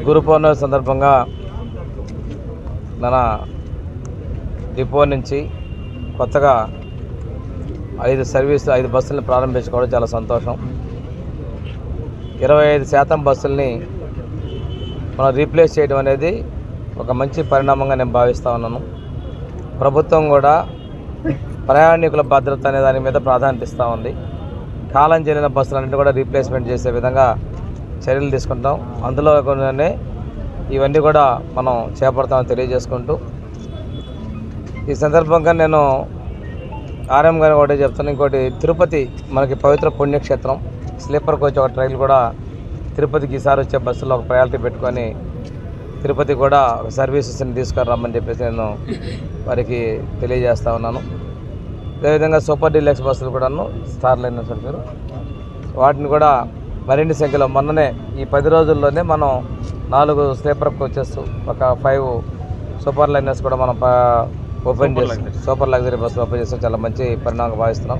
గురు పౌర్ణమి సందర్భంగా మన డిపో నుంచి కొత్తగా 5 బస్సులను ప్రారంభించుకోవడం చాలా సంతోషం. 25% బస్సుల్ని మనం రీప్లేస్ చేయడం అనేది ఒక మంచి పరిణామంగా నేను భావిస్తూ ఉన్నాను. ప్రభుత్వం కూడా ప్రయాణికుల భద్రత అనే దాని మీద ప్రాధాన్యత ఇస్తూ ఉంది. కాలం చెల్లిన బస్సులన్నింటినీ కూడా రీప్లేస్మెంట్ చేసే విధంగా చర్యలు తీసుకుంటాం. అందులో కొన్ని ఇవన్నీ కూడా మనం చేపడతామని తెలియజేసుకుంటూ, ఈ సందర్భంగా నేను ఆర్ఎం గారిని ఒకటే చెప్తాను. ఇంకోటి, తిరుపతి మనకి పవిత్ర పుణ్యక్షేత్రం. స్లీపర్ కోచ్ ఒక ట్రైన్ కూడా తిరుపతికి ఈసారి వచ్చే బస్సులో ఒక ప్రయారిటీ పెట్టుకొని తిరుపతి కూడా ఒక సర్వీసెస్ని తీసుకురమ్మని చెప్పేసి నేను వారికి తెలియజేస్తూ ఉన్నాను. అదేవిధంగా సూపర్ డీలక్స్ బస్సులు కూడాను స్టార్ లైనర్స్ అంటారు, వాటిని కూడా మరిన్ని సంఖ్యలో మొన్ననే ఈ 10 రోజుల్లోనే మనం 4 స్లీపర్ కోచెస్, ఒక 5 సూపర్ లైనర్స్ కూడా మనం ఓపెన్ చేస్తాం. సూపర్ లగ్జరీ బస్సులు ఓపెన్ చేస్తాం. చాలా మంచి పరిణామంగా భావిస్తున్నాం.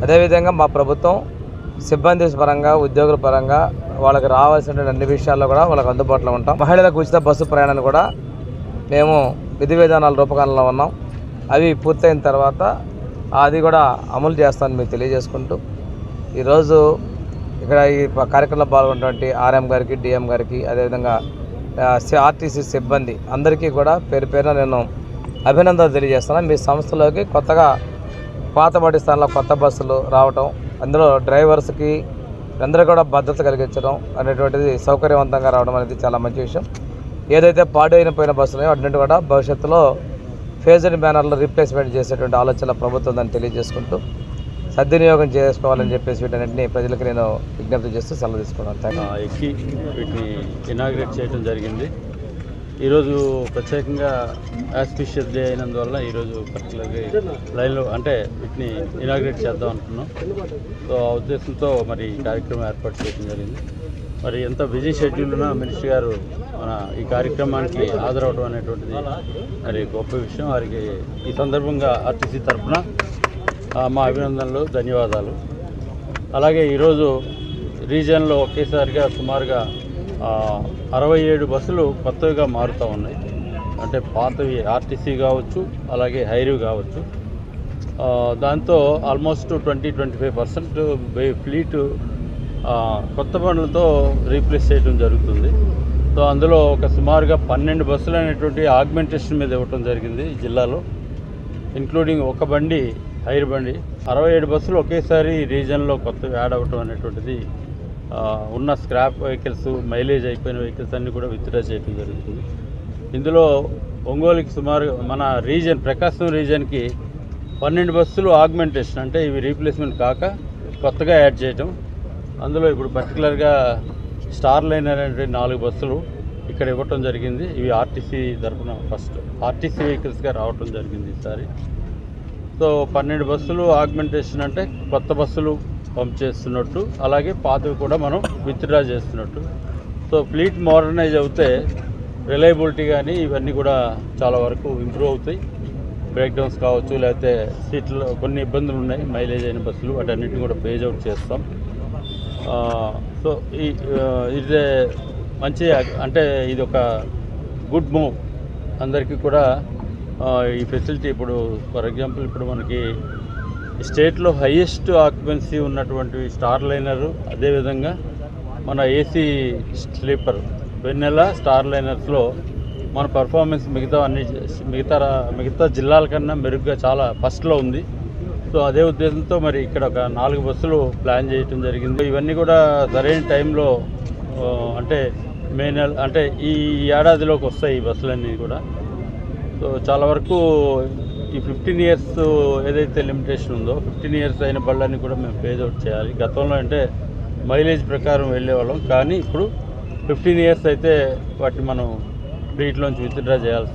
అదేవిధంగా మా ప్రభుత్వం సిబ్బంది పరంగా, ఉద్యోగుల పరంగా వాళ్ళకి రావాల్సిన అన్ని విషయాల్లో కూడా వాళ్ళకి అందుబాటులో ఉంటాం. మహిళలకు ఉచిత బస్సు ప్రయాణాన్ని కూడా మేము విధి విధానాల రూపకల్పనలో ఉన్నాం. అవి పూర్తయిన తర్వాత అది కూడా అమలు చేస్తానని మీకు తెలియజేసుకుంటూ, ఈరోజు ఇక్కడ ఈ కార్యక్రమంలో పాల్గొన్నటువంటి ఆర్ఎం గారికి, డిఎం గారికి, అదేవిధంగా ఆర్టీసీ సిబ్బంది అందరికీ కూడా పేరు పేరున నేను అభినందనలు తెలియజేస్తున్నాను. మీ సంస్థలోకి కొత్తగా పాతబడి స్థానంలో కొత్త బస్సులు రావటం, అందులో డ్రైవర్స్కి అందరూ కూడా భద్రత కలిగించడం అనేటువంటిది సౌకర్యవంతంగా రావడం అనేది చాలా మంచి విషయం. ఏదైతే పాడైపోయిన బస్సులు వాటిని కూడా భవిష్యత్తులో ఫేజ్డ్ బ్యానర్లో రీప్లేస్మెంట్ చేసేటువంటి ఆలోచన ప్రభుత్వం దాన్ని తెలియజేసుకుంటూ సద్వినియోగం చేసుకోవాలని చెప్పేసి వీటన్నింటినీ ప్రజలకు నేను విజ్ఞప్తి చేస్తూ సెలవు తీసుకున్నాను. ఎక్కి వీటిని ఇనాగ్రేట్ చేయడం జరిగింది. ఈరోజు ప్రత్యేకంగా ఆస్పిషియస్ డే అయినందువల్ల ఈరోజు పర్టికులర్గా లైన్లో అంటే వీటిని ఇనాగ్రేట్ చేద్దాం అనుకున్నాం. సో ఆ ఉద్దేశంతో మరి ఈ కార్యక్రమం ఏర్పాటు చేయడం జరిగింది. మరి ఎంత బిజీ షెడ్యూల్ ఉన్నా మినిస్టర్ గారు మన ఈ కార్యక్రమానికి హాజరవడం అనేటువంటిది మరి గొప్ప విషయం. వారికి ఈ సందర్భంగా ఆర్టీసీ తరఫున మా అభినందనలు, ధన్యవాదాలు. అలాగే ఈరోజు రీజియన్లో ఒకేసారిగా సుమారుగా 67 బస్సులు కొత్తవిగా మారుతూ ఉన్నాయి. అంటే పాతవి ఆర్టీసీ కావచ్చు, అలాగే హైరు కావచ్చు. దాంతో ఆల్మోస్ట్ 20-25% ఫ్లీటు కొత్త బండ్లతో రీప్లేస్ చేయడం జరుగుతుంది. సో అందులో ఒక సుమారుగా 12 బస్సులు అనేటువంటి ఆగ్మెంటేషన్ మీద ఇవ్వటం జరిగింది ఈ జిల్లాలో, ఇంక్లూడింగ్ ఒక బండి హైర్ బండి. 67 బస్సులు ఒకేసారి రీజన్లో కొత్తవి యాడ్ అవ్వటం అనేటువంటిది ఉన్న స్క్రాప్ వెహికల్స్, మైలేజ్ అయిపోయిన వెహికల్స్ అన్నీ కూడా విత్డ్రా చేయడం జరుగుతుంది. ఇందులో ఒంగోలుకి సుమారు మన రీజన్ ప్రకాశం రీజన్కి 12 బస్సులు ఆగ్మెంటేషన్, అంటే ఇవి రీప్లేస్మెంట్ కాక కొత్తగా యాడ్ చేయటం. అందులో ఇప్పుడు పర్టికులర్గా స్టార్ లైనర్ అనే 4 బస్సులు ఇక్కడ ఇవ్వటం జరిగింది. ఇవి ఆర్టీసీ తరఫున ఫస్ట్ ఆర్టీసీ వెహికల్స్గా రావటం జరిగింది ఈసారి. సో 12 బస్సులు ఆగ్మెంటేషన్ అంటే కొత్త బస్సులు పంప్ చేస్తున్నట్టు, అలాగే పాతవి కూడా మనం విత్డ్రా చేస్తున్నట్టు. సో ఫ్లీట్ మోడర్నైజ్ అవుతే రిలయబిలిటీ కానీ ఇవన్నీ కూడా చాలా వరకు ఇంప్రూవ్ అవుతాయి. బ్రేక్డౌన్స్ కావచ్చు, లేకపోతే సీట్లో కొన్ని ఇబ్బందులు ఉన్నాయి మైలేజ్ అయిన బస్సులు, వాటన్నిటిని కూడా పేజ్ అవుట్ చేస్తాం. సో ఇదే మంచి, అంటే ఇది ఒక గుడ్ మూవ్ అందరికీ కూడా. ఈ ఫెసిలిటీ ఇప్పుడు ఫర్ ఎగ్జాంపుల్ ఇప్పుడు మనకి స్టేట్లో హైయెస్ట్ ఆక్యుపెన్సీ ఉన్నటువంటి స్టార్ లైనరు, అదేవిధంగా మన ఏసీ స్లీపర్ వెన్నెల స్టార్ లైనర్స్లో మన పర్ఫార్మెన్స్ మిగతా జిల్లాల కన్నా మెరుగ్గా చాలా ఫస్ట్లో ఉంది. సో అదే ఉద్దేశంతో మరి ఇక్కడ ఒక 4 బస్సులు ప్లాన్ చేయడం జరిగింది. ఇవన్నీ కూడా సరైన టైంలో అంటే మే నెల అంటే ఈ ఏడాదిలోకి వస్తాయి ఈ బస్సులన్నీ కూడా. సో చాలా వరకు ఈ 15 ఇయర్స్ ఏదైతే లిమిటేషన్ ఉందో 15 ఇయర్స్ అయిన బళ్ళని కూడా మేము పేజ్ అవుట్ చేయాలి. గతంలో అంటే మైలేజ్ ప్రకారం వెళ్ళేవాళ్ళం, కానీ ఇప్పుడు 15 ఇయర్స్ అయితే వాటిని మనం ఫ్లీట్లోంచి విత్డ్రా చేయాల్సి